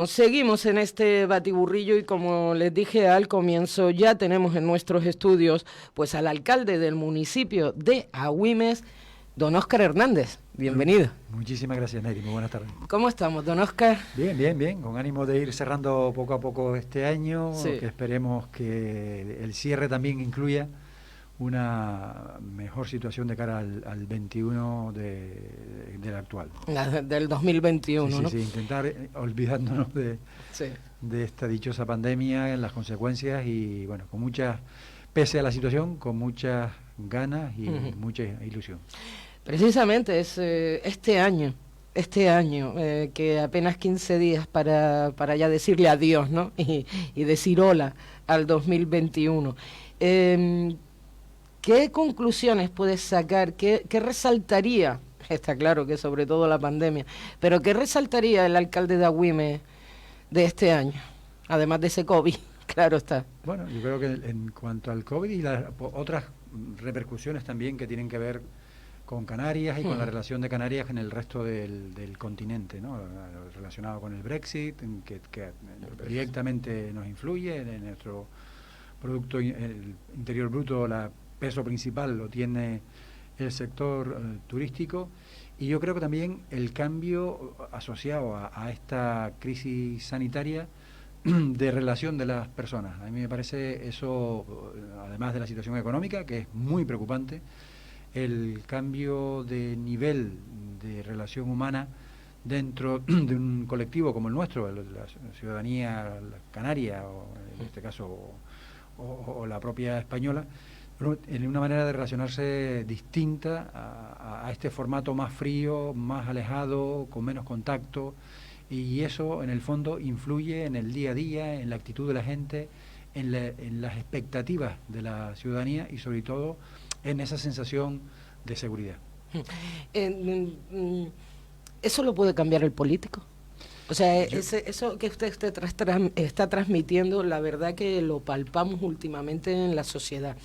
Seguimos en este batiburrillo y como les dije al comienzo, ya tenemos en nuestros estudios pues al alcalde del municipio de Agüimes, don Óscar Hernández. Bienvenido. Muchísimas gracias, Neri. Muy buenas tardes. ¿Cómo estamos, don Óscar? Bien, bien, bien. Con ánimo de ir cerrando poco a poco este año, Sí. que esperemos que el cierre también incluya una mejor situación de cara al 21 del actual. Del 2021, Sí, sí, ¿no? sí, intentar olvidándonos Sí. de esta dichosa pandemia, las consecuencias y, bueno, pese a la situación, con muchas ganas y mucha ilusión. Precisamente es este año, que apenas 15 días para ya decirle adiós, ¿no? Y decir hola al 2021. ¿Qué conclusiones puedes sacar? ¿Qué resaltaría? Está claro que sobre todo la pandemia, pero ¿qué resaltaría el alcalde de Agüimes de este año? Además de ese COVID, claro está. Bueno, yo creo que en cuanto al COVID y las otras repercusiones también que tienen que ver con Canarias y con la relación de Canarias en el resto del continente, ¿no? Relacionado con el Brexit, que directamente nos influye en nuestro Producto el Interior Bruto, la peso principal lo tiene el sector turístico, y yo creo que también el cambio asociado a esta crisis sanitaria de relación de las personas. A mí me parece eso, además de la situación económica, que es muy preocupante, el cambio de nivel de relación humana dentro de un colectivo como el nuestro, la ciudadanía canaria, o en este caso o la propia española, en una manera de relacionarse distinta a este formato más frío, más alejado, con menos contacto, y eso en el fondo influye en el día a día, en la actitud de la gente, en las expectativas de la ciudadanía y sobre todo en esa sensación de seguridad. ¿Eso lo puede cambiar el político? O sea, eso que usted está transmitiendo, la verdad que lo palpamos últimamente en la sociedad.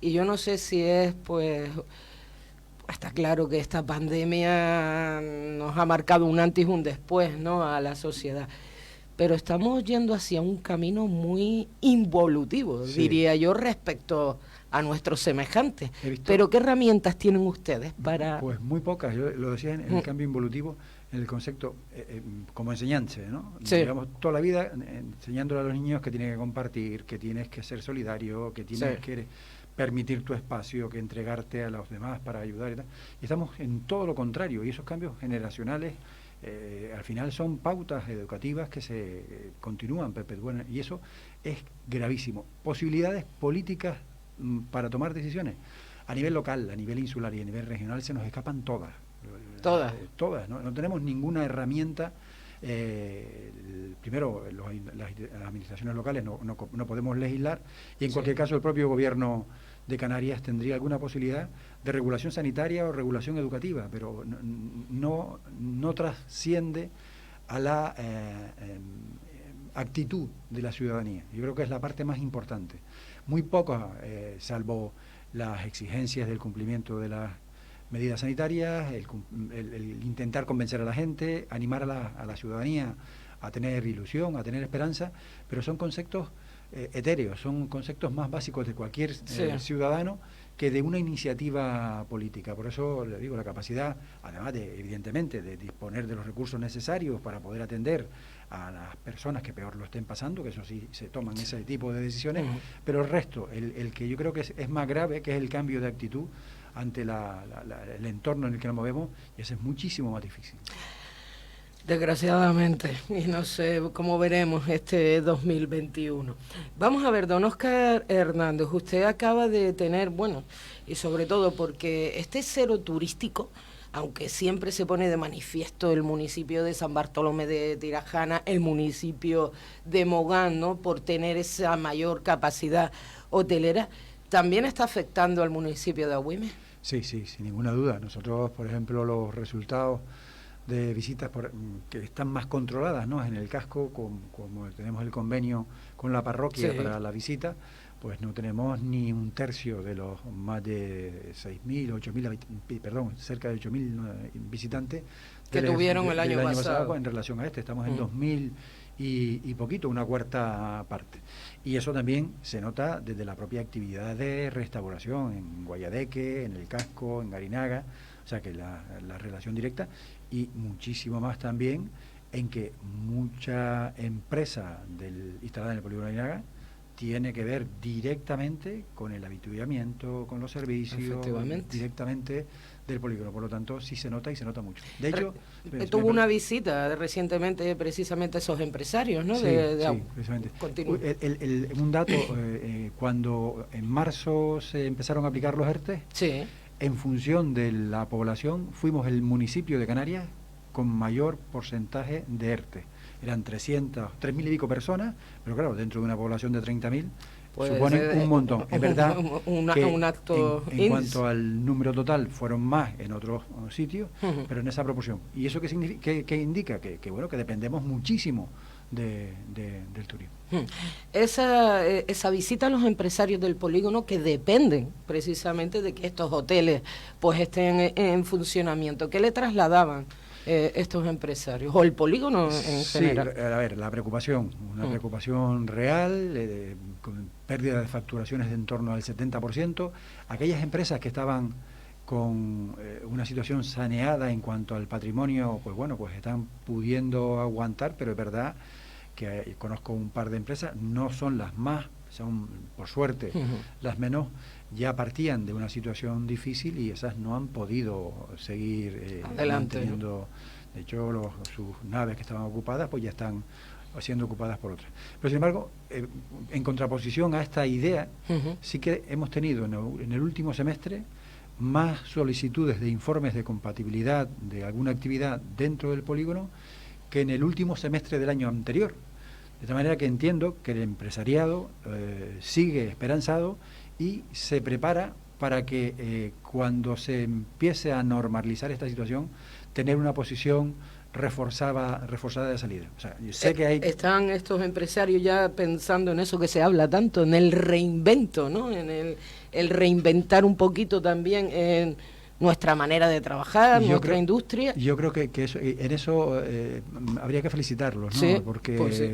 Y yo no sé si es, pues, está claro que esta pandemia nos ha marcado un antes y un después, ¿no?, a la sociedad. Pero estamos yendo hacia un camino muy involutivo, sí, diría yo, respecto a nuestros semejantes. Pero ¿qué herramientas tienen ustedes para...? Pues muy pocas. Yo lo decía en el cambio involutivo, en el concepto como enseñanza, ¿no? Sí. Llevamos toda la vida enseñándole a los niños que tienen que compartir, que tienes que ser solidario, que tienes que permitir tu espacio, que entregarte a los demás para ayudar y tal. Y estamos en todo lo contrario, y esos cambios generacionales al final son pautas educativas que se continúan perpetuando, y eso es gravísimo. Posibilidades políticas para tomar decisiones a nivel local, a nivel insular y a nivel regional se nos escapan todas. Todas, ¿no? No tenemos ninguna herramienta. Primero, las administraciones locales no podemos legislar, y en cualquier caso el propio gobierno de Canarias tendría alguna posibilidad de regulación sanitaria o regulación educativa, pero no trasciende a la actitud de la ciudadanía. Yo creo que es la parte más importante. Muy poco, salvo las exigencias del cumplimiento de las medidas sanitarias, el intentar convencer a la gente, animar a la ciudadanía a tener ilusión, a tener esperanza, pero son conceptos etéreos, son conceptos más básicos de cualquier ciudadano que de una iniciativa política. Por eso le digo, la capacidad, además evidentemente, de disponer de los recursos necesarios para poder atender a las personas que peor lo estén pasando, que eso sí se toman ese tipo de decisiones, pero el resto, el que yo creo que es más grave, que es el cambio de actitud ante el entorno en el que nos movemos, y ese es muchísimo más difícil. Desgraciadamente, y no sé cómo veremos este 2021. Vamos a ver, don Óscar Hernández, usted acaba de tener, bueno, y sobre todo porque este cero turístico, aunque siempre se pone de manifiesto el municipio de San Bartolomé de Tirajana, el municipio de Mogán, ¿no?, por tener esa mayor capacidad hotelera, ¿también está afectando al municipio de Agüimes? Sí, sin ninguna duda. Nosotros, por ejemplo, los resultados de visitas que están más controladas, ¿no?, en el casco, como tenemos el convenio con la parroquia para la visita, pues no tenemos ni un tercio de los más de 6.000, 8.000, perdón, cerca de 8.000 visitantes que tuvieron el año pasado en relación a este. Estamos en 2.000 y poquito, una cuarta parte. Y eso también se nota desde la propia actividad de restauración en Guayadeque, en el Casco, en Garinaga, o sea que la relación directa, y muchísimo más también en que mucha empresa instalada en el polígono de Garinaga tiene que ver directamente con el avituallamiento, con los servicios, directamente del polígono. Por lo tanto, sí se nota y se nota mucho. De hecho, tuvo una visita recientemente precisamente a esos empresarios, ¿no? Sí, precisamente. Un dato, cuando en marzo se empezaron a aplicar los ERTE, sí, en función de la población, fuimos el municipio de Canarias con mayor porcentaje de ERTE. Eran 3.000 y pico personas, pero claro, dentro de una población de 30.000, pues suponen un montón. Es verdad que un acto en cuanto al número total fueron más en otros sitios, pero en esa proporción. ¿Y eso qué significa? ¿Qué indica? Que bueno, que dependemos muchísimo del turismo. Esa visita a los empresarios del polígono que dependen precisamente de que estos hoteles pues estén en funcionamiento. ¿Qué le trasladaban estos empresarios o el polígono en general? Sí, a ver, la preocupación, una preocupación real, con pérdida de facturaciones de en torno al 70%. Aquellas empresas que estaban con una situación saneada en cuanto al patrimonio, pues bueno, pues están pudiendo aguantar, pero es verdad que conozco un par de empresas, no son las más, son por suerte las menos, ya partían de una situación difícil y esas no han podido seguir manteniendo, ¿no? De hecho sus naves que estaban ocupadas pues ya están siendo ocupadas por otras. Pero sin embargo, en contraposición a esta idea, sí que hemos tenido en el último semestre más solicitudes de informes de compatibilidad de alguna actividad dentro del polígono que en el último semestre del año anterior. De tal manera que entiendo que el empresariado sigue esperanzado y se prepara para que cuando se empiece a normalizar esta situación, tener una posición reforzada de salida. O sea, yo sé que están estos empresarios ya pensando en eso que se habla tanto, en el reinvento, ¿no? En el reinventar un poquito también en nuestra manera de trabajar, nuestra industria. Yo creo que eso, en eso habría que felicitarlos, ¿no? Sí, porque pues sí.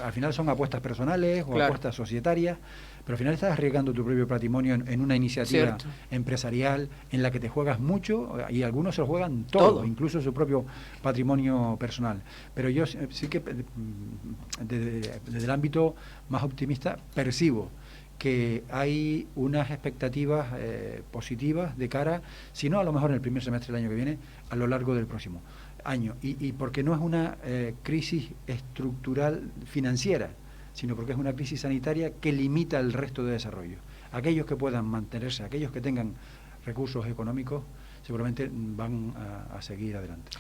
Al final son apuestas personales o claro, apuestas societarias, pero al final estás arriesgando tu propio patrimonio en una iniciativa cierto, empresarial en la que te juegas mucho y algunos se lo juegan todo, incluso su propio patrimonio personal. Pero yo sí que desde el ámbito más optimista percibo que hay unas expectativas positivas de cara, si no a lo mejor en el primer semestre del año que viene, a lo largo del próximo año. Y porque no es una crisis estructural financiera, sino porque es una crisis sanitaria que limita el resto de desarrollo. Aquellos que puedan mantenerse, aquellos que tengan recursos económicos, seguramente van a seguir adelante.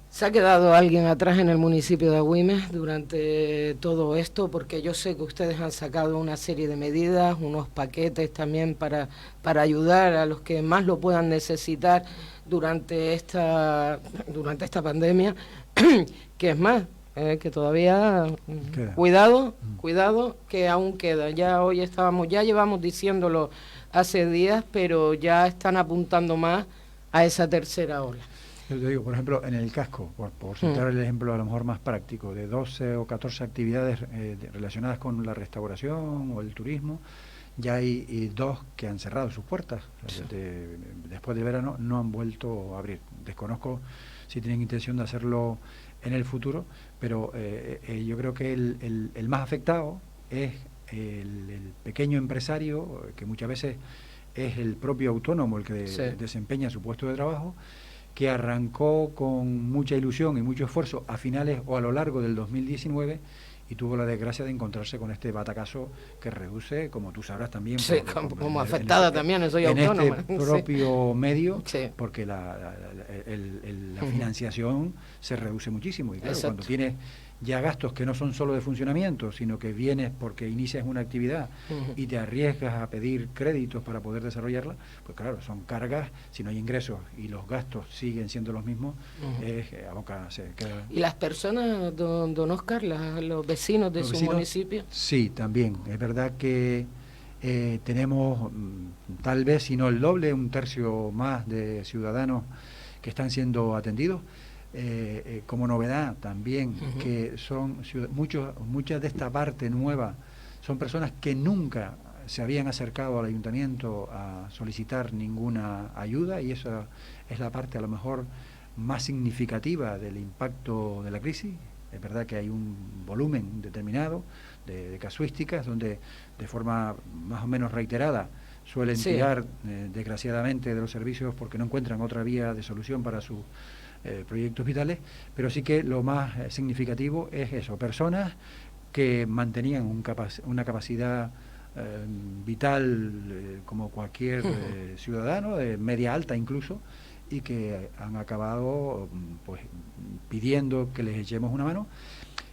¿Se ha quedado alguien atrás en el municipio de Agüimes durante todo esto? Porque yo sé que ustedes han sacado una serie de medidas, unos paquetes también para ayudar a los que más lo puedan necesitar durante esta pandemia, que es más, que todavía queda. Cuidado, que aún queda. Ya llevamos diciéndolo hace días, pero ya están apuntando más a esa tercera ola. Yo te digo, por ejemplo, en el Casco, por citar el ejemplo a lo mejor más práctico, de 12 o 14 actividades relacionadas con la restauración o el turismo, ya hay 2 que han cerrado sus puertas. Sí. Después del verano no han vuelto a abrir. Desconozco si tienen intención de hacerlo en el futuro, pero yo creo que el más afectado es el pequeño empresario, que muchas veces es el propio autónomo el que desempeña su puesto de trabajo, que arrancó con mucha ilusión y mucho esfuerzo a finales o a lo largo del 2019 y tuvo la desgracia de encontrarse con este batacazo que reduce, como tú sabrás también, sí, como afectada también, soy autónoma. En este propio medio, sí, porque la financiación se reduce muchísimo. Y claro, cuando tienes ya gastos que no son solo de funcionamiento, sino que vienes porque inicias una actividad y te arriesgas a pedir créditos para poder desarrollarla, pues claro, son cargas, si no hay ingresos y los gastos siguen siendo los mismos, a boca se queda. ¿Y las personas, don Óscar, los vecinos de su municipio? Sí, también. Es verdad que tenemos tal vez, si no el doble, 1/3 más de ciudadanos que están siendo atendidos. como novedad también, que son muchas de esta parte nueva, son personas que nunca se habían acercado al ayuntamiento a solicitar ninguna ayuda, y esa es la parte a lo mejor más significativa del impacto de la crisis. Es verdad que hay un volumen determinado de casuísticas donde de forma más o menos reiterada suelen tirar desgraciadamente de los servicios porque no encuentran otra vía de solución para sus proyectos vitales, pero sí que lo más significativo es eso, personas que mantenían una capacidad vital como cualquier ciudadano, de media alta incluso, y que han acabado pues pidiendo que les echemos una mano,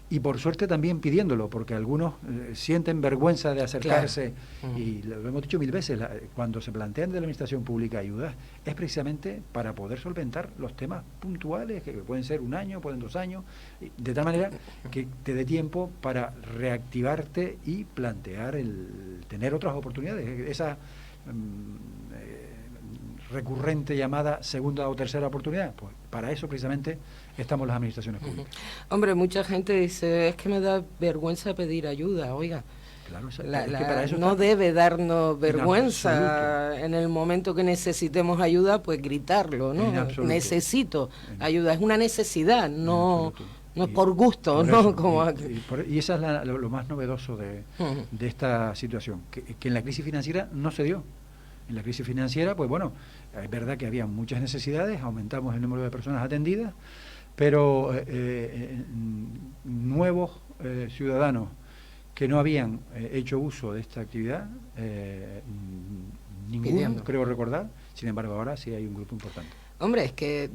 y por suerte también pidiéndolo, porque algunos sienten vergüenza de acercarse, claro. Y lo hemos dicho mil veces, cuando se plantean de la administración pública ayudas, es precisamente para poder solventar los temas puntuales, que pueden ser un año, pueden 2 años, de tal manera que te dé tiempo para reactivarte y plantear el tener otras oportunidades. Esa recurrente llamada segunda o tercera oportunidad, pues para eso precisamente estamos las administraciones públicas. Hombre, mucha gente dice, es que me da vergüenza pedir ayuda, oiga. Claro, es que para eso no debe darnos vergüenza en el momento que necesitemos ayuda, pues gritarlo, ¿no? Necesito ayuda, es una necesidad, no es por gusto, por ¿no? Eso, como y esa es lo más novedoso de esta situación, que en la crisis financiera no se dio. En la crisis financiera, pues bueno, es verdad que había muchas necesidades, aumentamos el número de personas atendidas, pero nuevos ciudadanos que no habían hecho uso de esta actividad, ninguno, creo recordar. Sin embargo, ahora sí hay un grupo importante. Hombre, es que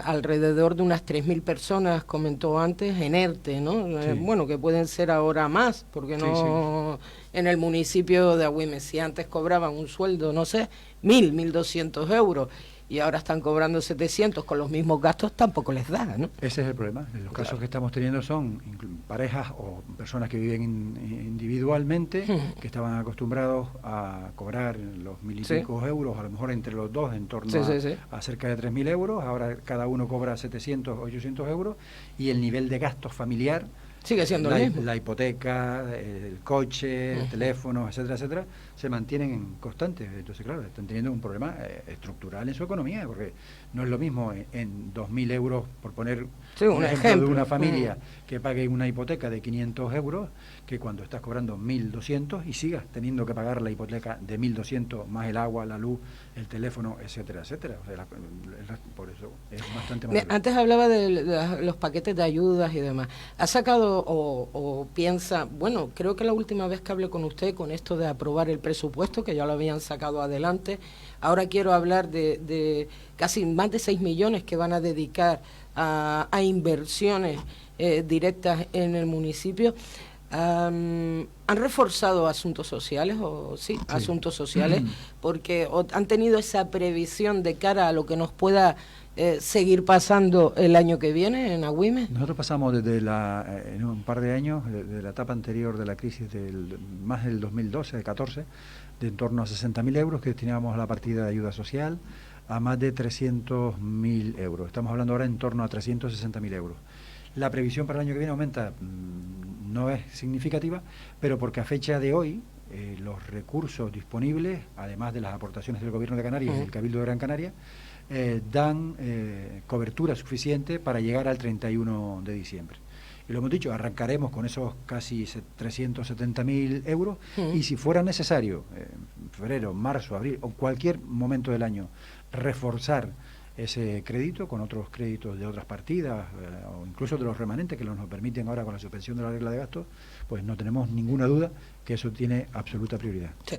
alrededor de unas 3.000 personas, comentó antes, en ERTE, ¿no? Sí. Bueno, que pueden ser ahora más, porque no en el municipio de Agüime, si antes cobraban un sueldo, no sé, 1.200 euros, y ahora están cobrando 700 con los mismos gastos, tampoco les da, ¿no? Ese es el problema. Los casos que estamos teniendo son parejas o personas que viven individualmente, que estaban acostumbrados a cobrar los 1.000 y pico euros, a lo mejor entre los dos, en torno a cerca de 3.000 euros. Ahora cada uno cobra 700, 800 euros, y el nivel de gasto familiar sigue siendo el mismo. La hipoteca, el coche, el teléfono, etcétera, etcétera, se mantienen constantes. Entonces, claro, están teniendo un problema estructural en su economía, porque no es lo mismo en 2.000 euros, por poner un ejemplo de una familia que pague una hipoteca de 500 euros, que cuando estás cobrando 1.200 y sigas teniendo que pagar la hipoteca de 1.200 más el agua, la luz, el teléfono, etcétera, etcétera. O sea, por eso es bastante más. Antes hablaba de los paquetes de ayudas y demás. ¿Ha sacado o piensa, bueno, creo que la última vez que hablé con usted con esto de aprobar el presupuesto, que ya lo habían sacado adelante, ahora quiero hablar de casi más de 6 millones que van a dedicar a inversiones directas en el municipio? ¿Han reforzado asuntos sociales asuntos sociales? Porque han tenido esa previsión de cara a lo que nos pueda seguir pasando el año que viene en Agüime. Nosotros pasamos desde en un par de años, de la etapa anterior de la crisis más del 2012, de 14, de en torno a 60.000 euros que destinábamos a la partida de ayuda social, a más de 300.000 euros. Estamos hablando ahora en torno a 360.000 euros. La previsión para el año que viene aumenta, no es significativa, pero porque a fecha de hoy los recursos disponibles, además de las aportaciones del Gobierno de Canarias y del Cabildo de Gran Canaria, dan cobertura suficiente para llegar al 31 de diciembre. Y lo hemos dicho, arrancaremos con esos casi 370.000 euros, y si fuera necesario, en febrero, marzo, abril o cualquier momento del año, reforzar ese crédito con otros créditos de otras partidas o incluso de los remanentes que nos permiten ahora con la suspensión de la regla de gastos, pues no tenemos ninguna duda que eso tiene absoluta prioridad. Sí.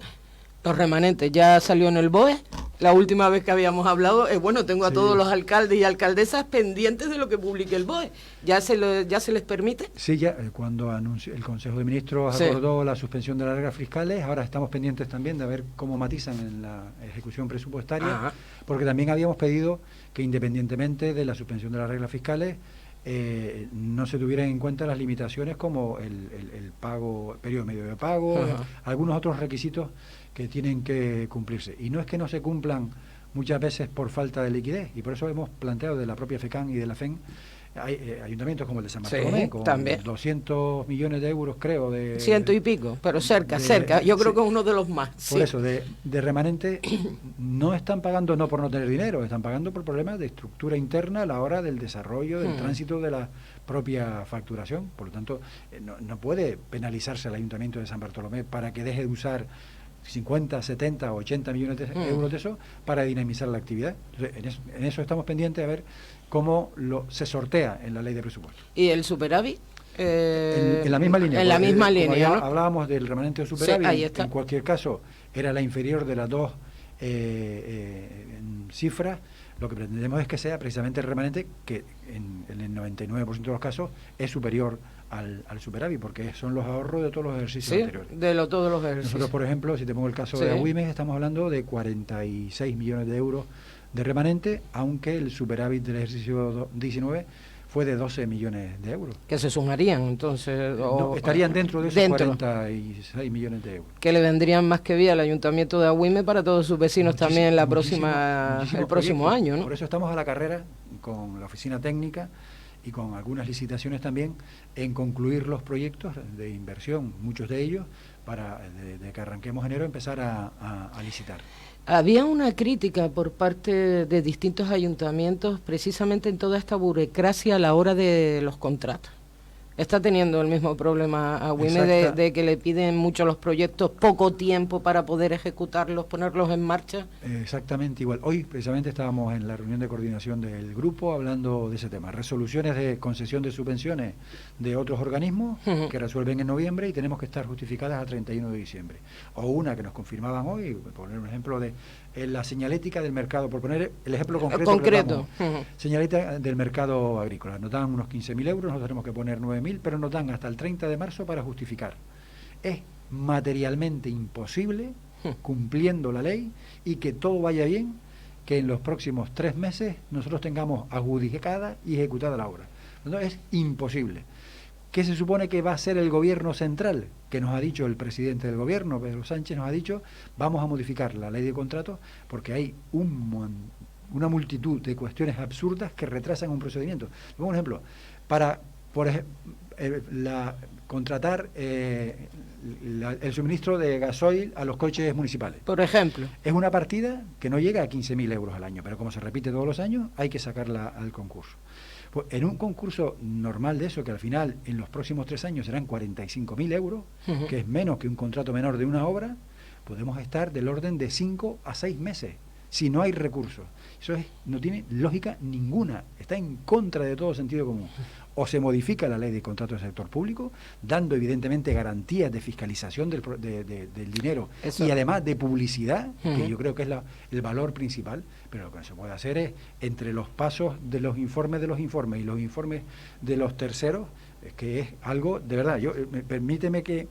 Los remanentes, ya salió en el BOE, la última vez que habíamos hablado, bueno, tengo a todos los alcaldes y alcaldesas pendientes de lo que publique el BOE. ¿Ya se les permite? Sí, ya cuando anunció el Consejo de Ministros acordó la suspensión de las reglas fiscales, ahora estamos pendientes también de ver cómo matizan en la ejecución presupuestaria, porque también habíamos pedido que independientemente de la suspensión de las reglas fiscales, no se tuvieran en cuenta las limitaciones como el pago, el periodo medio de pago, algunos otros requisitos que tienen que cumplirse. Y no es que no se cumplan muchas veces por falta de liquidez, y por eso hemos planteado de la propia FECAN y de la FEN, hay ayuntamientos como el de San Bartolomé, con también 200 millones de euros, creo, de... Ciento y pico, pero cerca, yo creo que es uno de los más. Por eso, de remanente, no están pagando no por no tener dinero, están pagando por problemas de estructura interna a la hora del desarrollo, del tránsito de la propia facturación. Por lo tanto, no puede penalizarse al Ayuntamiento de San Bartolomé para que deje de usar 50, 70, 80 millones de euros de eso para dinamizar la actividad. Entonces, en eso estamos pendientes a ver cómo se sortea en la ley de presupuesto. ¿Y el superávit? En la misma línea. En la misma línea, ¿no? Hablábamos del remanente de superávit, sí, ahí está. En cualquier caso era la inferior de las dos cifras. Lo que pretendemos es que sea precisamente el remanente, que en el 99% de los casos es superior al superávit, porque son los ahorros de todos los ejercicios anteriores. Todos los ejercicios. Nosotros, por ejemplo, si te pongo el caso de Agüimes, estamos hablando de 46 millones de euros de remanente, aunque el superávit del ejercicio 19 fue de 12 millones de euros. Que se sumarían, entonces... estarían dentro de esos 46 millones de euros. Que le vendrían más que bien al Ayuntamiento de Agüimes para todos sus vecinos también el próximo año, ¿no? Por eso estamos a la carrera con la oficina técnica y con algunas licitaciones también en concluir los proyectos de inversión, muchos de ellos, para de que arranquemos enero empezar a licitar. Había una crítica por parte de distintos ayuntamientos precisamente en toda esta burocracia a la hora de los contratos. Está teniendo el mismo problema Agüimes de que le piden mucho los proyectos, poco tiempo para poder ejecutarlos, ponerlos en marcha. Exactamente igual. Hoy precisamente estábamos en la reunión de coordinación del grupo hablando de ese tema. Resoluciones de concesión de subvenciones de otros organismos que resuelven en noviembre y tenemos que estar justificadas a 31 de diciembre. O una que nos confirmaban hoy, por poner un ejemplo de la señalética del mercado, por poner el ejemplo concreto. Señalética del mercado agrícola. Nos dan unos 15.000 euros, nosotros tenemos que poner 9.000, pero nos dan hasta el 30 de marzo para justificar. Es materialmente imposible, cumpliendo la ley, y que todo vaya bien, que en los próximos 3 meses nosotros tengamos adjudicada y ejecutada la obra. Entonces es imposible. ¿Qué se supone que va a hacer el gobierno central? Que nos ha dicho el presidente del gobierno, Pedro Sánchez, nos ha dicho, vamos a modificar la ley de contratos porque hay una multitud de cuestiones absurdas que retrasan un procedimiento. Pongo un ejemplo. Para contratar el suministro de gasoil a los coches municipales. Por ejemplo. Es una partida que no llega a 15.000 euros al año, pero como se repite todos los años, hay que sacarla al concurso. Pues en un concurso normal de eso, que al final en los próximos 3 años serán 45.000 euros, que es menos que un contrato menor de una obra, podemos estar del orden de 5 a 6 meses, si no hay recursos. Eso no tiene lógica ninguna, está en contra de todo sentido común. O se modifica la ley de contratos del sector público, dando evidentemente garantías de fiscalización del dinero y además de publicidad, que yo creo que es el valor principal, pero lo que no se puede hacer es, entre los pasos de los informes y los informes de los terceros, que es algo, de verdad, permíteme que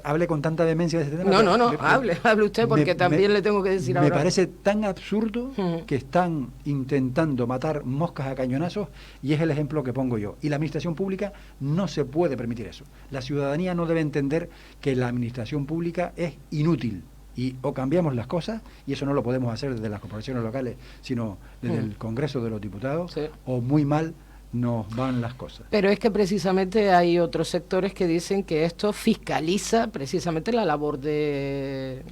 hable con tanta demencia de este tema. No, hable usted, porque también le tengo que decir ahora. Me parece tan absurdo que están intentando matar moscas a cañonazos, y es el ejemplo que pongo yo. Y la administración pública no se puede permitir eso. La ciudadanía no debe entender que la administración pública es inútil. Y o cambiamos las cosas, y eso no lo podemos hacer desde las corporaciones locales, sino desde el Congreso de los Diputados, o muy mal nos van las cosas. Pero es que precisamente hay otros sectores que dicen que esto fiscaliza precisamente la labor de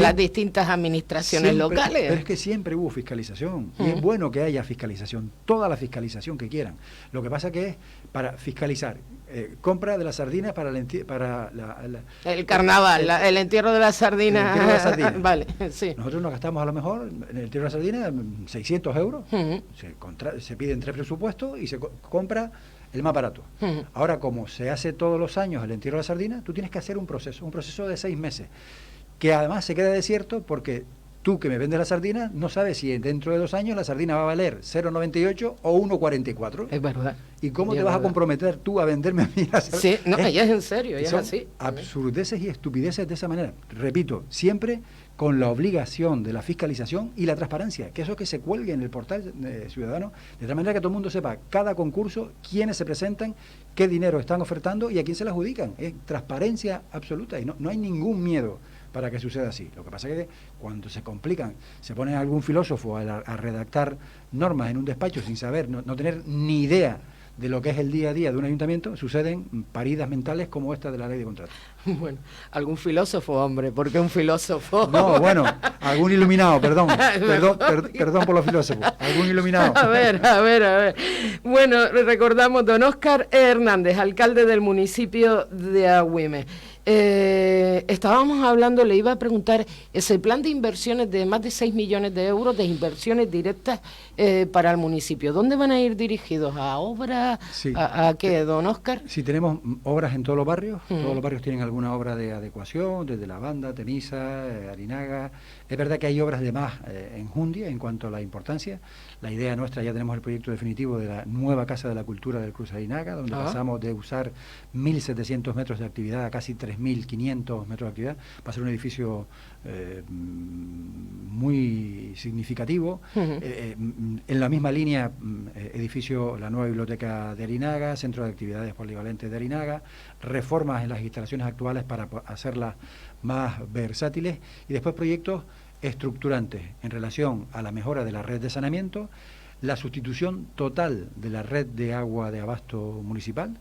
las distintas administraciones locales. Pero es que siempre hubo fiscalización, y es bueno que haya fiscalización, toda la fiscalización que quieran. Lo que pasa que es para fiscalizar compra de las sardinas para el carnaval, el entierro de las sardinas. Vale, sí. Nosotros nos gastamos a lo mejor en el entierro de las sardinas 600 euros, se piden 3 presupuestos y se compra el más barato. Ahora, como se hace todos los años el entierro de la sardina, tú tienes que hacer un proceso de 6 meses, que además se queda desierto porque tú que me vendes la sardina no sabes si dentro de 2 años la sardina va a valer 0,98 o 1,44. Es verdad. ¿Y cómo te vas a comprometer tú a venderme a mí la sardina? Sí, no, ella es en serio, ella es así. Absurdeces y estupideces de esa manera. Repito, siempre con la obligación de la fiscalización y la transparencia, que eso que se cuelgue en el portal ciudadano, de tal manera que todo el mundo sepa cada concurso, quiénes se presentan, qué dinero están ofertando y a quién se le adjudican. Es transparencia absoluta y no hay ningún miedo para que suceda así. Lo que pasa es que cuando se complican, se pone algún filósofo a redactar normas en un despacho sin saber, no tener ni idea de lo que es el día a día de un ayuntamiento, suceden paridas mentales como esta de la ley de contratos. Bueno, algún filósofo, hombre, ¿por qué un filósofo? No, bueno, algún iluminado, perdón por los filósofos, algún iluminado. A ver. Bueno, recordamos don Óscar Hernández, alcalde del municipio de Agüime. Estábamos hablando, le iba a preguntar, ese plan de inversiones de más de 6 millones de euros de inversiones directas para el municipio, ¿dónde van a ir dirigidos? ¿A obras? Sí. ¿A qué, don Óscar? Sí, tenemos obras en todos los barrios, todos los barrios tienen alguna obra de adecuación, desde La Banda, Temisa, Arinaga. Es verdad que hay obras de más en Jundia en cuanto a la importancia. La idea nuestra, ya tenemos el proyecto definitivo de la nueva Casa de la Cultura del Cruz Arinaga, donde pasamos de usar 1.700 metros de actividad a casi 3.500 metros de actividad. Va a ser un edificio muy significativo. En la misma línea, edificio, la nueva biblioteca de Arinaga, centro de actividades polivalentes de Arinaga, reformas en las instalaciones actuales para hacerlas más versátiles, y después proyectos estructurantes en relación a la mejora de la red de saneamiento, la sustitución total de la red de agua de abasto municipal.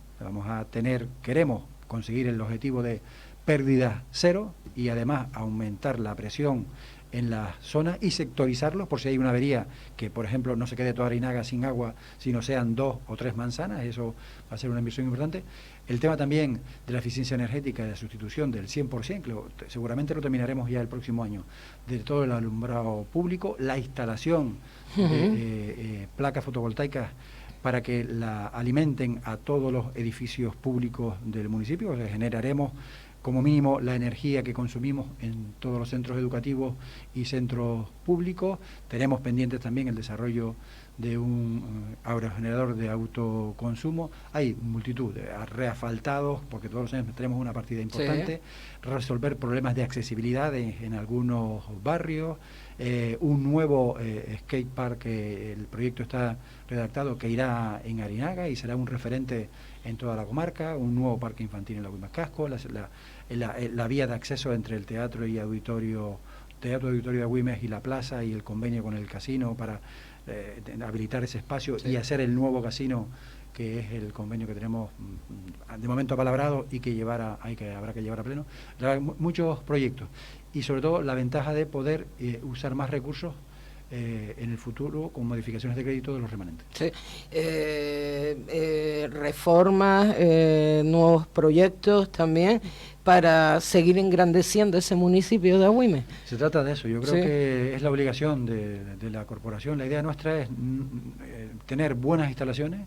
Queremos conseguir el objetivo de pérdida cero y además aumentar la presión en la zona y sectorizarlos por si hay una avería, que por ejemplo no se quede toda Arinaga sin agua, sino sean 2 o 3 manzanas. Eso va a ser una inversión importante. El tema también de la eficiencia energética, de la sustitución del 100%, que seguramente lo terminaremos ya el próximo año, de todo el alumbrado público, la instalación de placas fotovoltaicas para que la alimenten a todos los edificios públicos del municipio. O sea, generaremos como mínimo la energía que consumimos en todos los centros educativos y centros públicos. Tenemos pendientes también el desarrollo de un aerogenerador de autoconsumo. Hay multitud de reasfaltados, porque todos los años tenemos una partida importante, resolver problemas de accesibilidad en algunos barrios, un nuevo skate park, el proyecto está redactado, que irá en Arinaga y será un referente en toda la comarca, un nuevo parque infantil en la Agüimes Casco, la vía de acceso entre el teatro auditorio de Agüimes y la plaza, y el convenio con el casino para habilitar ese espacio y hacer el nuevo casino, que es el convenio que tenemos de momento apalabrado y que habrá que llevar a pleno. Muchos proyectos y sobre todo la ventaja de poder usar más recursos en el futuro con modificaciones de crédito de los remanentes. Sí. Reformas, nuevos proyectos también para seguir engrandeciendo ese municipio de Agüimes. Se trata de eso. Yo creo que es la obligación de la corporación. La idea nuestra es tener buenas instalaciones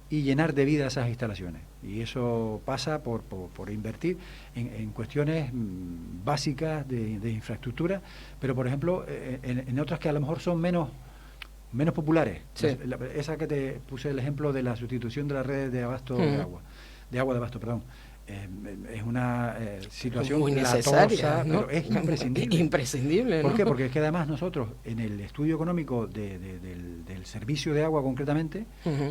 y llenar de vida esas instalaciones, y eso pasa por invertir en cuestiones básicas de infraestructura, pero por ejemplo en otras que a lo mejor son menos populares. Esa que te puse el ejemplo de la sustitución de las redes de abasto de agua de abasto, perdón. Es una situación muy necesaria, latosa, ¿no? pero es imprescindible. Imprescindible, ¿no? ¿Por qué? Porque es que además nosotros, en el estudio económico del servicio de agua concretamente,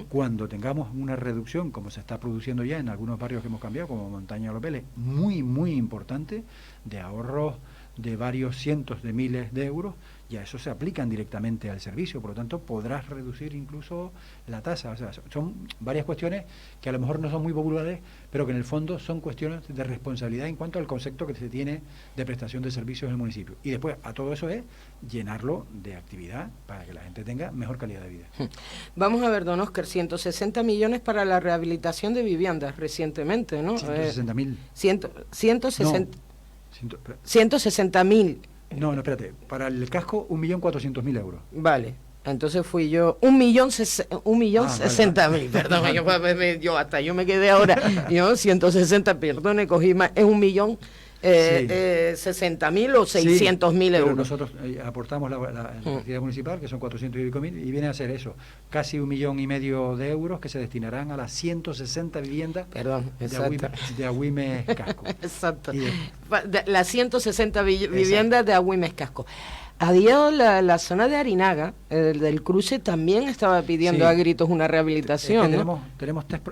cuando tengamos una reducción, como se está produciendo ya en algunos barrios que hemos cambiado, como Montaña Los Vélez, muy, muy importante, de ahorros de varios cientos de miles de euros, ya eso se aplican directamente al servicio, por lo tanto podrás reducir incluso la tasa. O sea, son varias cuestiones que a lo mejor no son muy populares, pero que en el fondo son cuestiones de responsabilidad en cuanto al concepto que se tiene de prestación de servicios en el municipio. Y después a todo eso es llenarlo de actividad para que la gente tenga mejor calidad de vida. Vamos a ver, don Óscar, 160 millones para la rehabilitación de viviendas recientemente, ¿no? 160.000. 160.000. No, espérate. Para el casco, 1.400.000 euros. Vale. Entonces fui yo, 1.060.000, vale. Perdón, yo me quedé ahora, yo 160, perdone, cogí más, es 1.060.000 o 600.000 euros. Nosotros aportamos la partida municipal, que son 400 y pico mil, y viene a ser eso, casi 1,5 millones de euros que se destinarán a las 160 viviendas de Agüimes Casco. Exacto. Las 160 viviendas de Agüimes Casco. A día la zona de Arinaga, del cruce, también estaba pidiendo a gritos una rehabilitación, ¿no?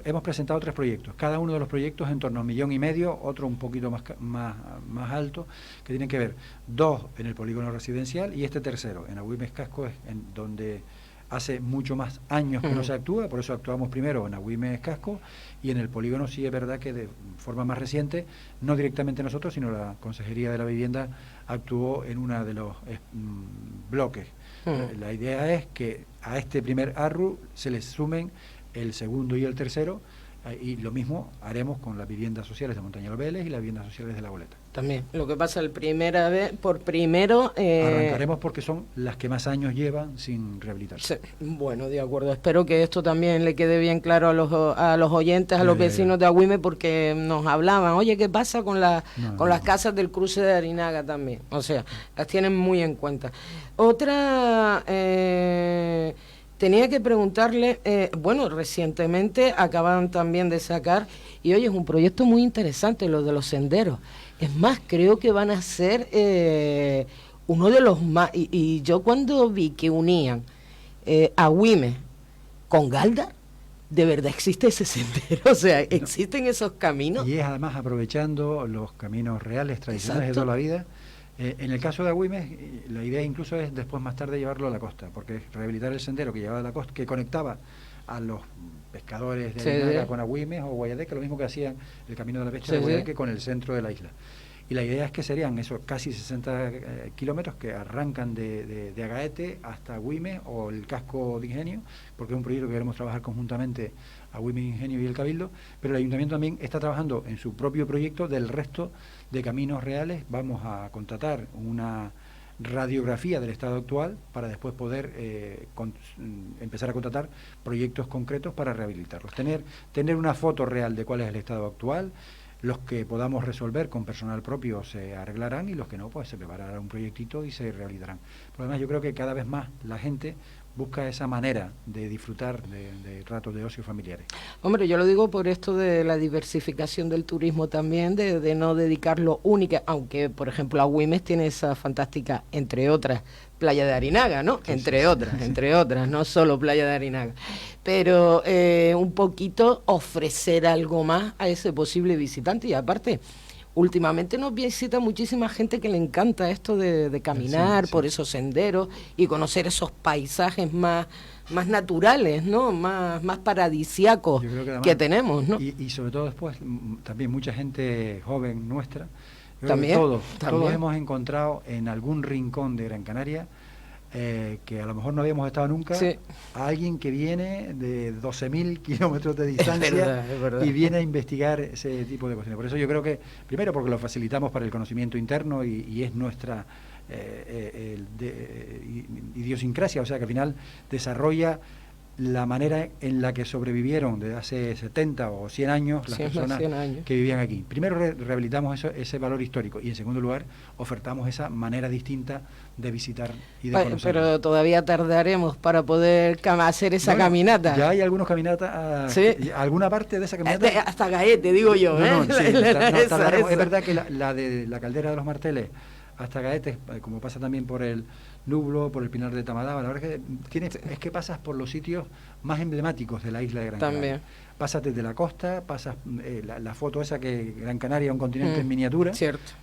Hemos presentado 3 proyectos, cada uno de los proyectos en torno a 1,5 millones, otro un poquito más alto, que tienen que ver 2 en el polígono residencial y este tercero en Agüimes Casco, en donde hace mucho más años que no se actúa, por eso actuamos primero en Agüimes Casco, y en el polígono sí es verdad que de forma más reciente, no directamente nosotros, sino la Consejería de la Vivienda actuó en uno de los bloques. La idea es que a este primer ARRU se les sumen el segundo y el tercero, y lo mismo haremos con las viviendas sociales de Montaña Los Vélez y las viviendas sociales de La Goleta. También, lo que pasa por primero... Arrancaremos porque son las que más años llevan sin rehabilitarse. Sí, bueno, de acuerdo. Espero que esto también le quede bien claro a los oyentes, a los vecinos de Agüimes, porque nos hablaban, oye, ¿qué pasa con las casas del cruce de Arinaga también? O sea, las tienen muy en cuenta. Otra... tenía que preguntarle, recientemente acaban también de sacar, y oye, es un proyecto muy interesante lo de los senderos. Es más, creo que van a ser uno de los más, y yo cuando vi que unían Agüimes con Galda, de verdad existe ese sendero, o sea, existen esos caminos. Y es además aprovechando los caminos reales, tradicionales de toda la vida. En el caso de Agüimes, la idea incluso es después más tarde llevarlo a la costa, porque rehabilitar el sendero que llevaba a la costa, que conectaba a los pescadores de Arinaga con Agüimes o Guayadeque, lo mismo que hacían el camino de la pesca de Guayadeque con el centro de la isla. Y la idea es que serían esos casi 60 kilómetros que arrancan de Agaete hasta Agüimes o el casco de Ingenio, porque es un proyecto que queremos trabajar conjuntamente Agüimes, Ingenio y el Cabildo, pero el Ayuntamiento también está trabajando en su propio proyecto del resto de caminos reales. Vamos a contratar una radiografía del estado actual para después poder empezar a contratar proyectos concretos para rehabilitarlos. Tener una foto real de cuál es el estado actual. Los que podamos resolver con personal propio se arreglarán y los que no, pues se preparará un proyectito y se rehabilitarán. Por además, yo creo que cada vez más la gente busca esa manera de disfrutar de ratos de ocio familiares. Hombre, yo lo digo por esto de la diversificación del turismo también, de no dedicarlo única, aunque por ejemplo Agüimes tiene esa fantástica, entre otras, playa de Arinaga, ¿no? Sí, entre otras, no solo playa de Arinaga. Pero un poquito ofrecer algo más a ese posible visitante y aparte... Últimamente nos visita muchísima gente que le encanta esto de caminar por esos senderos y conocer esos paisajes más naturales, ¿no? Más paradisíacos que tenemos, ¿no? Y sobre todo después, también mucha gente joven nuestra, también todos hemos encontrado en algún rincón de Gran Canaria que a lo mejor no habíamos estado nunca, a alguien que viene de 12.000 kilómetros de distancia es verdad. Y viene a investigar ese tipo de cuestiones. Por eso yo creo que, primero porque lo facilitamos para el conocimiento interno y es nuestra idiosincrasia, o sea que al final desarrolla la manera en la que sobrevivieron desde hace 70 o 100 años las personas que vivían aquí. Primero rehabilitamos ese valor histórico y en segundo lugar ofertamos esa manera distinta de visitar y de conocer. Pero todavía tardaremos para poder hacer esa caminata. Ya hay algunos caminatas, alguna parte de esa caminata. Hasta Gaete, digo yo. Tardaremos. Es verdad que la de la Caldera de los Marteles hasta Gaete, como pasa también por el Nublo, por el Pinar de Tamadaba, la verdad es que pasas por los sitios más emblemáticos de la isla de Gran Canaria. Pasas desde la costa, pasas la foto esa que Gran Canaria es un continente en miniatura,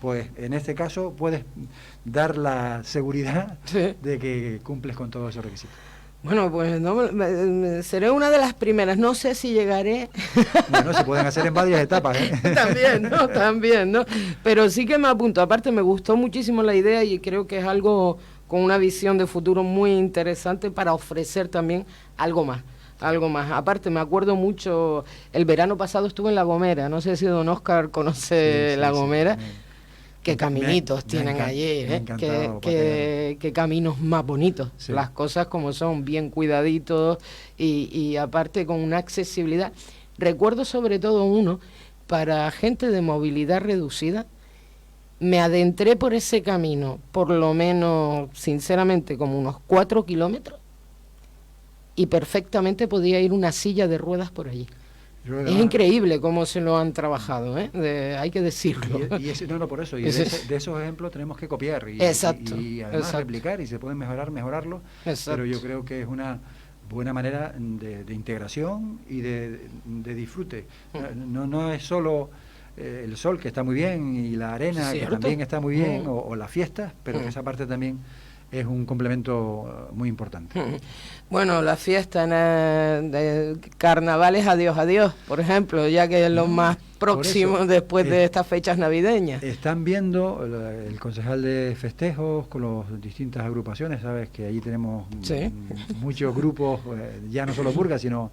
pues en este caso puedes dar la seguridad de que cumples con todos esos requisitos. Bueno, pues seré una de las primeras, no sé si llegaré. Bueno, se pueden hacer en varias etapas, También, ¿no? Pero sí que me apunto, aparte me gustó muchísimo la idea y creo que es algo con una visión de futuro muy interesante para ofrecer también algo más. Aparte, me acuerdo mucho, el verano pasado estuve en La Gomera, no sé si don Óscar conoce La Gomera. Qué caminitos tienen allí, qué caminos más bonitos, las cosas como son, bien cuidaditos y aparte con una accesibilidad. Recuerdo sobre todo uno, para gente de movilidad reducida, me adentré por ese camino, por lo menos, sinceramente, como unos 4 kilómetros y perfectamente podía ir una silla de ruedas por allí. Es increíble cómo se lo han trabajado, hay que decirlo. No, por eso, de esos ejemplos tenemos que copiar y además replicar, y se pueden mejorarlo, pero yo creo que es una buena manera de integración y de disfrute. No es solo el sol, que está muy bien, y la arena, que también está muy bien, o las fiestas, pero que esa parte también es un complemento muy importante. Bueno, la fiesta de carnavales, adiós, por ejemplo, ya que es lo más próximo después de estas fechas navideñas. Están viendo el concejal de festejos con las distintas agrupaciones, sabes que allí tenemos muchos grupos, ya no solo burgas, sino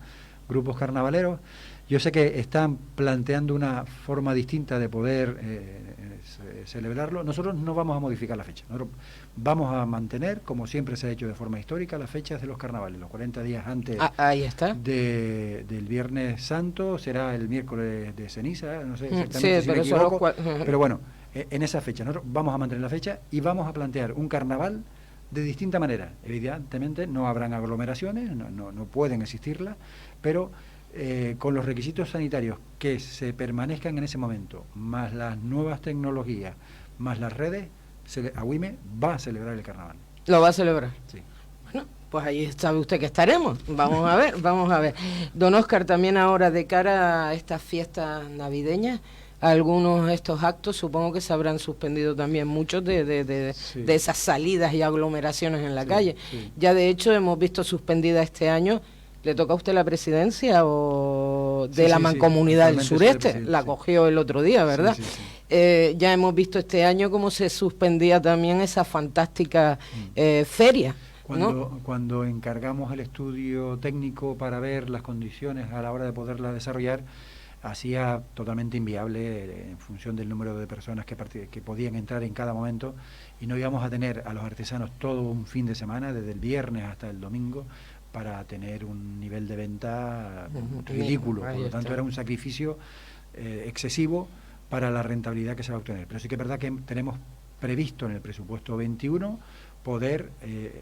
grupos carnavaleros. Yo sé que están planteando una forma distinta de poder celebrarlo. Nosotros no vamos a modificar la fecha. Nosotros vamos a mantener, como siempre se ha hecho de forma histórica, las fechas de los carnavales. Los 40 días antes ahí está. Del Viernes Santo será el miércoles de ceniza, no sé exactamente si me equivoco. Pero bueno, en esa fecha nosotros vamos a mantener la fecha y vamos a plantear un carnaval de distinta manera. Evidentemente no habrán aglomeraciones, no pueden existirlas, pero con los requisitos sanitarios que se permanezcan en ese momento, más las nuevas tecnologías, más las redes, Agüime va a celebrar el carnaval. ¿Lo va a celebrar? Sí. Bueno, pues ahí sabe usted que estaremos. Vamos a ver. Don Óscar, también ahora de cara a estas fiestas navideñas, algunos de estos actos supongo que se habrán suspendido también, muchos de esas salidas y aglomeraciones en la calle. Sí. Ya de hecho hemos visto suspendida este año. ¿Le toca a usted la presidencia o de la Mancomunidad del Sureste? La cogió el otro día, ¿verdad? Ya hemos visto este año cómo se suspendía también esa fantástica feria. Cuando encargamos el estudio técnico para ver las condiciones a la hora de poderla desarrollar, hacía totalmente inviable en función del número de personas que podían entrar en cada momento, y no íbamos a tener a los artesanos todo un fin de semana, desde el viernes hasta el domingo, para tener un nivel de venta ridículo. Por lo tanto, era un sacrificio excesivo para la rentabilidad que se va a obtener. Pero sí que es verdad que tenemos previsto en el presupuesto 21 poder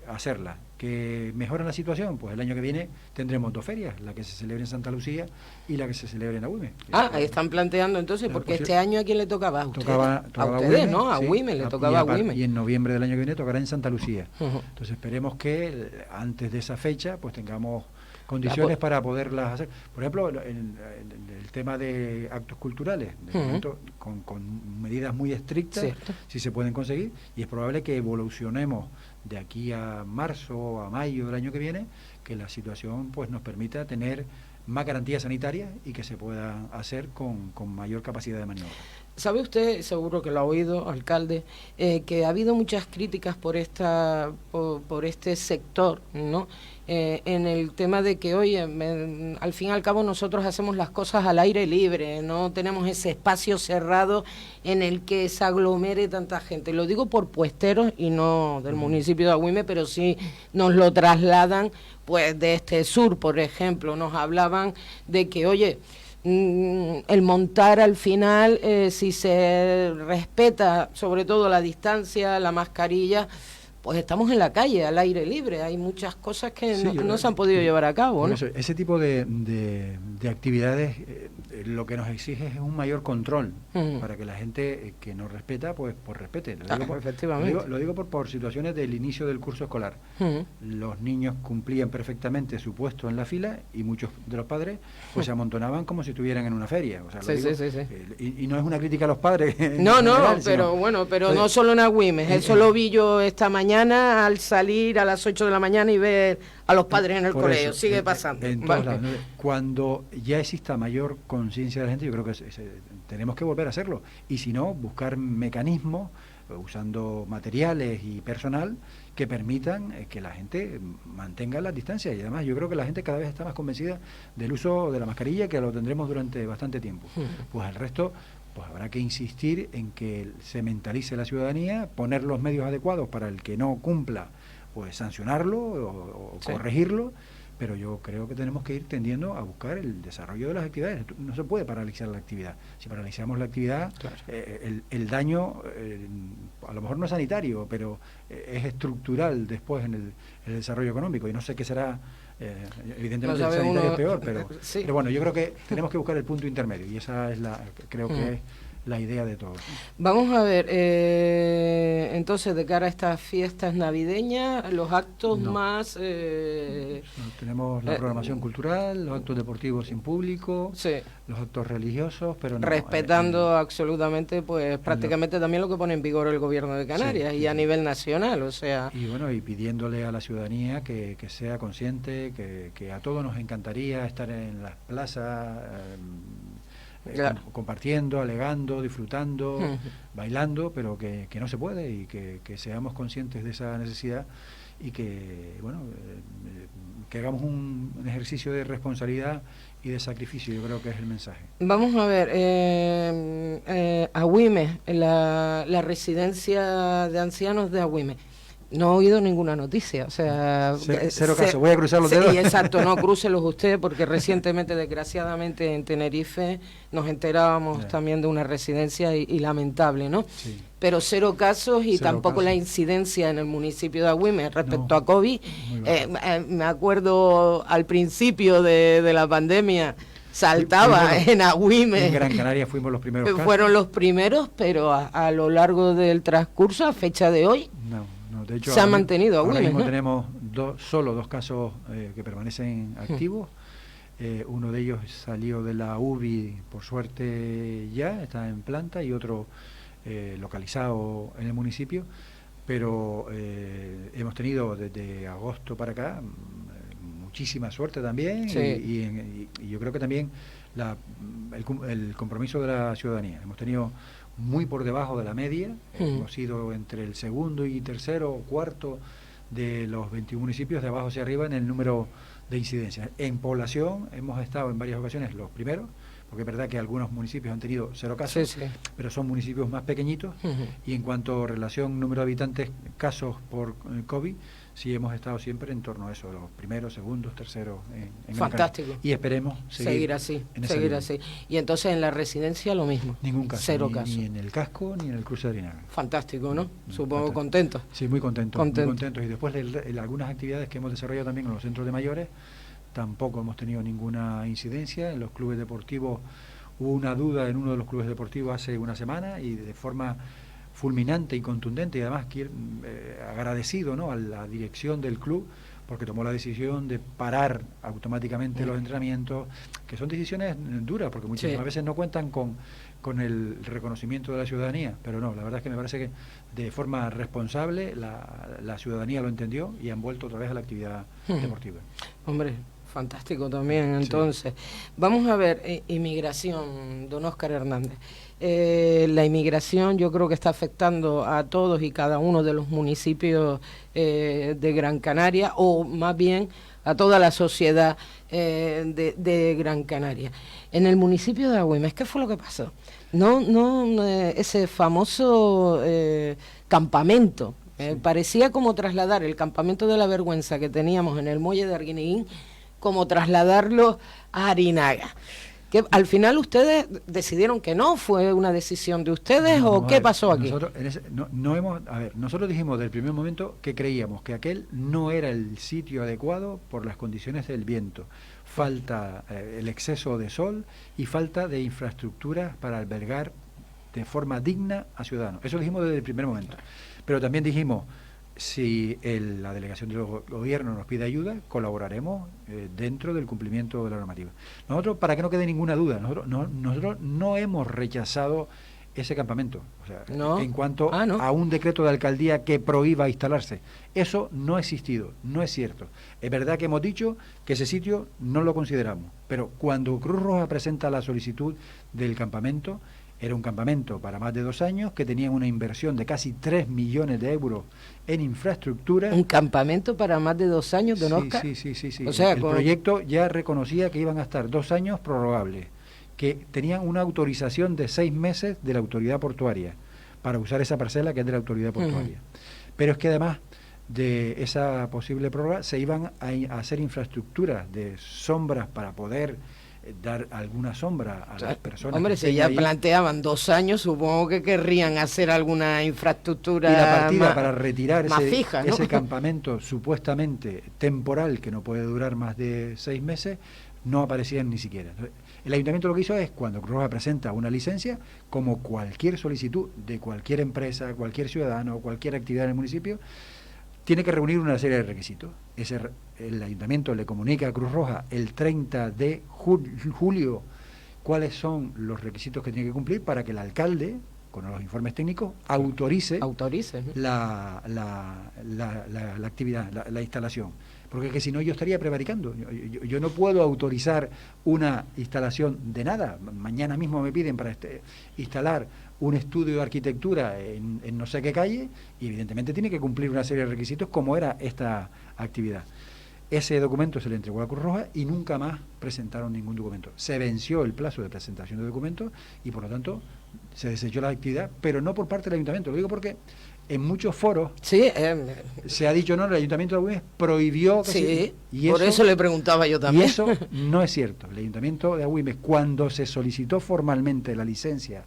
hacerla. ¿Que mejora la situación? Pues el año que viene tendremos 2 ferias, la que se celebra en Santa Lucía y la que se celebra en Agüime. Ahí están planteando entonces, porque este año ¿a quién le tocaba? A ustedes. Tocaba a ustedes, ¿no? A Agüime, le tocaba a Agüime. Y en noviembre del año que viene tocará en Santa Lucía. Entonces esperemos que antes de esa fecha pues tengamos condiciones para poderlas hacer. Por ejemplo, el tema de actos culturales, de momento, con medidas muy estrictas, si se pueden conseguir, y es probable que evolucionemos de aquí a marzo, a mayo del año que viene, que la situación pues nos permita tener más garantías sanitarias y que se pueda hacer con mayor capacidad de maniobra. ¿Sabe usted, seguro que lo ha oído, alcalde, que ha habido muchas críticas por este sector, ¿no? En el tema de que, oye, al fin y al cabo nosotros hacemos las cosas al aire libre, no tenemos ese espacio cerrado en el que se aglomere tanta gente. Lo digo por puesteros y no del municipio de Agüime, pero sí nos lo trasladan pues de este sur, por ejemplo. Nos hablaban de que, oye, el montar al final, si se respeta sobre todo la distancia, la mascarilla, pues estamos en la calle, al aire libre. Hay muchas cosas que no se han podido llevar a cabo, ¿no? Eso, ese tipo de actividades lo que nos exige es un mayor control para que la gente que nos respeta, pues respete. Efectivamente. Lo digo por situaciones del inicio del curso escolar. Los niños cumplían perfectamente su puesto en la fila y muchos de los padres pues se amontonaban como si estuvieran en una feria. O sea, y no es una crítica a los padres. No, general, pero no solo en Agüimes. Eso lo vi yo esta mañana al salir a las 8 de la mañana y ver a los padres en el colegio. Sigue pasando. Cuando ya exista mayor conciencia de la gente, yo creo que tenemos que volver a hacerlo. Y si no, buscar mecanismos, usando materiales y personal, que permitan que la gente mantenga las distancias. Y además yo creo que la gente cada vez está más convencida del uso de la mascarilla, que lo tendremos durante bastante tiempo. Pues el resto, pues habrá que insistir en que se mentalice la ciudadanía, poner los medios adecuados para el que no cumpla, pues sancionarlo o corregirlo, pero yo creo que tenemos que ir tendiendo a buscar el desarrollo de las actividades. No se puede paralizar la actividad. Si paralizamos la actividad, el daño, a lo mejor no es sanitario, pero es estructural después en el desarrollo económico, y no sé qué será Evidentemente No el sabe sanitario uno, es peor, pero, sí. pero bueno, yo creo que tenemos que buscar el punto intermedio y esa es creo que es la idea de todo. Vamos a ver, entonces de cara a estas fiestas navideñas, los actos No. más... Tenemos la programación cultural, los actos deportivos sin público, sí, los actos religiosos, pero no, respetando absolutamente, pues prácticamente también lo que pone en vigor el gobierno de Canarias sí, y a nivel nacional, o sea... Y bueno, y pidiéndole a la ciudadanía que sea consciente, que a todos nos encantaría estar en las plazas, claro, compartiendo, alegando, disfrutando, bailando, pero que no se puede y que seamos conscientes de esa necesidad y que, bueno, que hagamos un ejercicio de responsabilidad y de sacrificio, yo creo que es el mensaje. Vamos a ver, Agüime, la residencia de ancianos de Agüime. No he oído ninguna noticia, o sea... Cero caso, voy a cruzar los dedos. Sí, exacto, no, crúcelos usted, porque recientemente, desgraciadamente, en Tenerife nos enterábamos también de una residencia y lamentable, ¿no? Sí. Pero cero casos y tampoco la incidencia en el municipio de Agüime respecto a COVID. Me acuerdo al principio de la pandemia, saltaba en Agüime. En Gran Canaria fuimos los primeros casos. Fueron los primeros, pero a lo largo del transcurso, a fecha de hoy... De hecho, se ha mantenido ahora mismo ¿no? tenemos solo dos casos que permanecen activos. Uno de ellos salió de la UBI, por suerte ya, está en planta, y otro localizado en el municipio. Pero hemos tenido desde agosto para acá muchísima suerte también, sí. y yo creo que también el compromiso de la ciudadanía. Hemos tenido muy por debajo de la media, hemos sido entre el segundo y tercero o cuarto de los 21 municipios, de abajo hacia arriba, en el número de incidencias. En población hemos estado en varias ocasiones los primeros, porque es verdad que algunos municipios han tenido cero casos, sí. Pero son municipios más pequeñitos, y en cuanto a relación número de habitantes, casos por COVID, sí hemos estado siempre en torno a eso, los primeros, segundos, terceros. Fantástico. Y esperemos seguir así. Y entonces en la residencia lo mismo. Ningún caso. Cero casos. Ni en el casco ni en el cruce de Arinaga. Fantástico, ¿no? Supongo contentos. Sí, muy contentos. Muy contentos. Y después de algunas actividades que hemos desarrollado también en los centros de mayores, tampoco hemos tenido ninguna incidencia. En los clubes deportivos hubo una duda en uno de los clubes deportivos hace una semana, y de forma fulminante y contundente, y además agradecido, ¿no?, a la dirección del club, porque tomó la decisión de parar automáticamente los entrenamientos, que son decisiones duras, porque muchísimas veces no cuentan con el reconocimiento de la ciudadanía, pero no, la verdad es que me parece que de forma responsable la ciudadanía lo entendió y han vuelto otra vez a la actividad deportiva. Hombre, fantástico también, entonces. Sí. Vamos a ver, inmigración, don Óscar Hernández. La inmigración yo creo que está afectando a todos y cada uno de los municipios de Gran Canaria, o más bien a toda la sociedad de Gran Canaria. En el municipio de Agüimes, ¿qué fue lo que pasó? Ese famoso campamento, parecía como trasladar el campamento de la vergüenza que teníamos en el muelle de Arguineguín, como trasladarlo a Arinaga. Que al final ustedes decidieron que no, ¿fue una decisión de ustedes o qué pasó aquí? Nosotros dijimos desde el primer momento que creíamos que aquel no era el sitio adecuado por las condiciones del viento, falta el exceso de sol y falta de infraestructuras para albergar de forma digna a ciudadanos. Eso lo dijimos desde el primer momento. Pero también dijimos, si la delegación del gobierno nos pide ayuda, colaboraremos dentro del cumplimiento de la normativa. Nosotros, para que no quede ninguna duda, nosotros no hemos rechazado ese campamento, o sea, en cuanto a un decreto de alcaldía que prohíba instalarse. Eso no ha existido, no es cierto. Es verdad que hemos dicho que ese sitio no lo consideramos, pero cuando Cruz Roja presenta la solicitud del campamento, era un campamento para más de 2 años que tenía una inversión de casi 3 millones de euros en infraestructura. ¿Un campamento para más de 2 años, don Óscar? Sí. O sea, el proyecto ya reconocía que iban a estar 2 años prorrogables, que tenían una autorización de 6 meses de la autoridad portuaria para usar esa parcela que es de la autoridad portuaria. Pero es que además de esa posible prórroga se iban a hacer infraestructuras de sombras para poder dar alguna sombra a las personas. Hombre, si ya planteaban 2 años, supongo que querrían hacer alguna infraestructura y la partida para retirar fija, ¿no? ese campamento supuestamente temporal, que no puede durar más de 6 meses, no aparecían ni siquiera. El ayuntamiento lo que hizo es, cuando Cruz Roja presenta una licencia, como cualquier solicitud de cualquier empresa, cualquier ciudadano, cualquier actividad en el municipio, tiene que reunir una serie de requisitos. El ayuntamiento le comunica a Cruz Roja el 30 de julio cuáles son los requisitos que tiene que cumplir para que el alcalde, con los informes técnicos, autorice la actividad, la instalación. Porque que si no yo estaría prevaricando. Yo no puedo autorizar una instalación de nada. Mañana mismo me piden para instalar un estudio de arquitectura en no sé qué calle, y evidentemente tiene que cumplir una serie de requisitos como era esta actividad. Ese documento se le entregó a Cruz Roja y nunca más presentaron ningún documento. Se venció el plazo de presentación de documentos y por lo tanto se desechó la actividad, pero no por parte del ayuntamiento. Lo digo porque en muchos foros se ha dicho, no, el ayuntamiento de Agüimes prohibió que y por eso le preguntaba yo también. Y eso no es cierto. El ayuntamiento de Agüimes, cuando se solicitó formalmente la licencia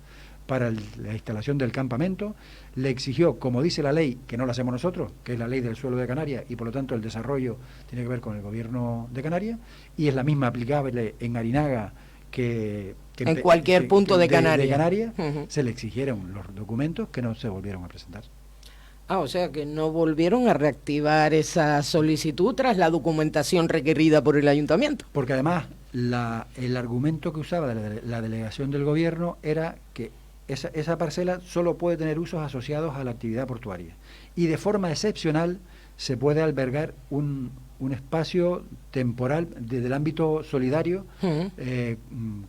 para la instalación del campamento, le exigió, como dice la ley, que no la hacemos nosotros, que es la ley del suelo de Canarias, y por lo tanto el desarrollo tiene que ver con el gobierno de Canarias, y es la misma aplicable en Arinaga que en cualquier punto de Canarias. Se le exigieron los documentos que no se volvieron a presentar. O sea que no volvieron a reactivar esa solicitud tras la documentación requerida por el ayuntamiento. Porque además el argumento que usaba la delegación del gobierno era que esa parcela solo puede tener usos asociados a la actividad portuaria. Y de forma excepcional se puede albergar un espacio temporal desde el ámbito solidario,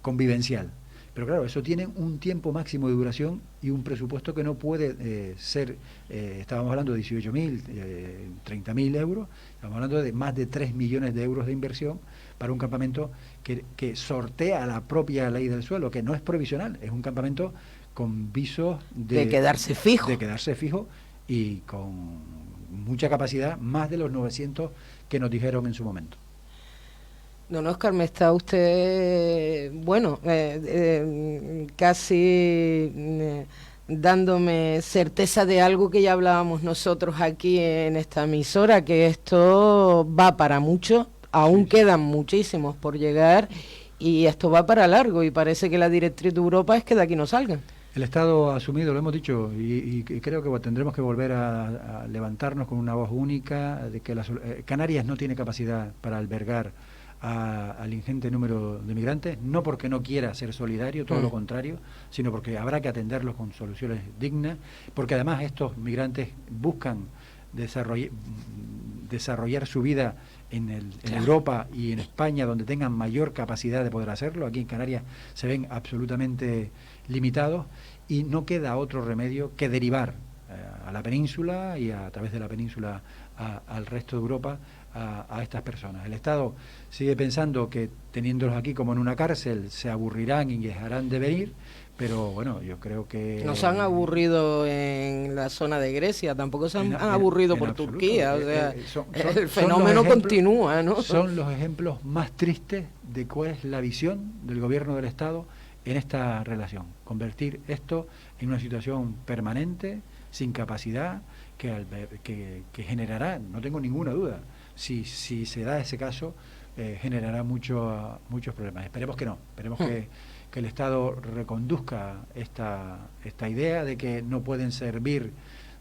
convivencial. Pero claro, eso tiene un tiempo máximo de duración y un presupuesto que no puede ser, estábamos hablando de 18.000, 30.000 euros, estamos hablando de más de 3 millones de euros de inversión para un campamento que sortea la propia ley del suelo, que no es provisional, es un campamento con visos de quedarse fijo. De quedarse fijo y con mucha capacidad, más de los 900 que nos dijeron en su momento. Don Óscar, me está usted, casi dándome certeza de algo que ya hablábamos nosotros aquí en esta emisora, que esto va para mucho, aún quedan muchísimos por llegar y esto va para largo y parece que la directriz de Europa es que de aquí no salgan. El Estado ha asumido, lo hemos dicho, y creo que tendremos que volver a levantarnos con una voz única de que Canarias no tiene capacidad para albergar al ingente número de migrantes, no porque no quiera ser solidario, todo lo contrario, sino porque habrá que atenderlos con soluciones dignas, porque además estos migrantes buscan desarrollar su vida en Europa y en España, donde tengan mayor capacidad de poder hacerlo. Aquí en Canarias se ven absolutamente limitados y no queda otro remedio que derivar a la península y a través de la península al resto de Europa a estas personas. El Estado sigue pensando que teniéndolos aquí como en una cárcel se aburrirán y dejarán de venir, pero bueno, yo creo que... Nos han aburrido en la zona de Grecia, tampoco se han aburrido por absoluto. Turquía, o sea, el fenómeno continúa, ¿no? Son los ejemplos más tristes de cuál es la visión del gobierno del Estado en esta relación, convertir esto en una situación permanente, sin capacidad, que generará, no tengo ninguna duda, si se da ese caso, generará muchos problemas. Esperemos que no, esperemos que el Estado reconduzca esta idea de que no pueden servir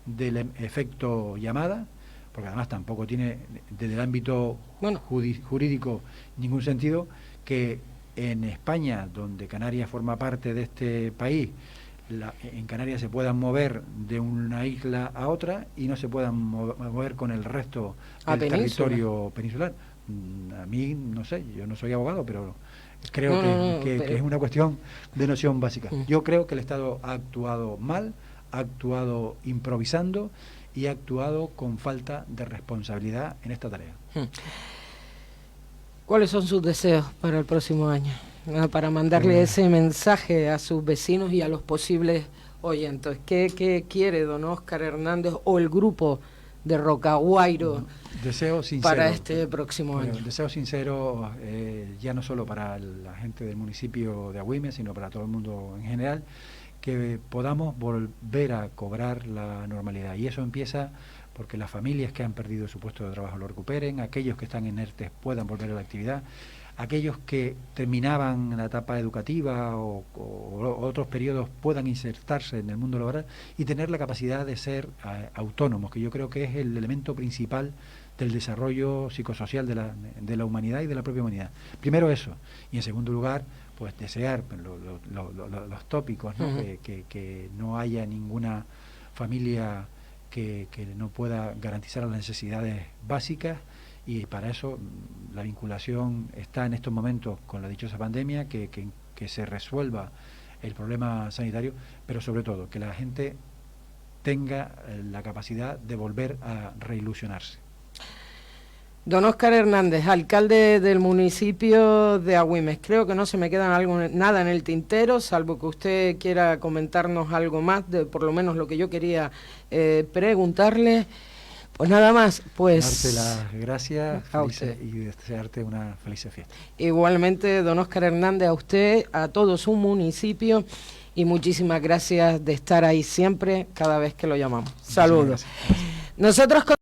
del efecto llamada, porque además tampoco tiene desde el ámbito jurídico ningún sentido que en España, donde Canarias forma parte de este país, en Canarias se puedan mover de una isla a otra y no se puedan mover con el resto del territorio peninsular. A mí, no sé, yo no soy abogado, pero creo que es una cuestión de noción básica. Yo creo que el Estado ha actuado mal, ha actuado improvisando y ha actuado con falta de responsabilidad en esta tarea. ¿Cuáles son sus deseos para el próximo año? Para mandarle ese mensaje a sus vecinos y a los posibles oyentes. ¿Qué quiere don Óscar Hernández o el grupo de Rocaguairo deseo sincero, para este próximo año. Deseo sincero, ya no solo para la gente del municipio de Agüime, sino para todo el mundo en general, que podamos volver a cobrar la normalidad. Y eso empieza porque las familias que han perdido su puesto de trabajo lo recuperen, aquellos que están en ERTE puedan volver a la actividad, aquellos que terminaban la etapa educativa o otros periodos puedan insertarse en el mundo laboral y tener la capacidad de ser autónomos, que yo creo que es el elemento principal del desarrollo psicosocial de la humanidad y de la propia humanidad. Primero eso, y en segundo lugar, pues desear los tópicos, ¿no? Que no haya ninguna familia que no pueda garantizar las necesidades básicas, y para eso la vinculación está en estos momentos con la dichosa pandemia, que se resuelva el problema sanitario, pero sobre todo que la gente tenga la capacidad de volver a reilusionarse. Don Óscar Hernández, alcalde del municipio de Agüimes. Creo que no se me queda nada en el tintero, salvo que usted quiera comentarnos algo más, de por lo menos lo que yo quería preguntarle. Pues nada más, pues... Darte las gracias a usted y desearte una feliz fiesta. Igualmente, don Óscar Hernández, a usted, a todo su municipio, y muchísimas gracias de estar ahí siempre, cada vez que lo llamamos. Saludos. Nosotros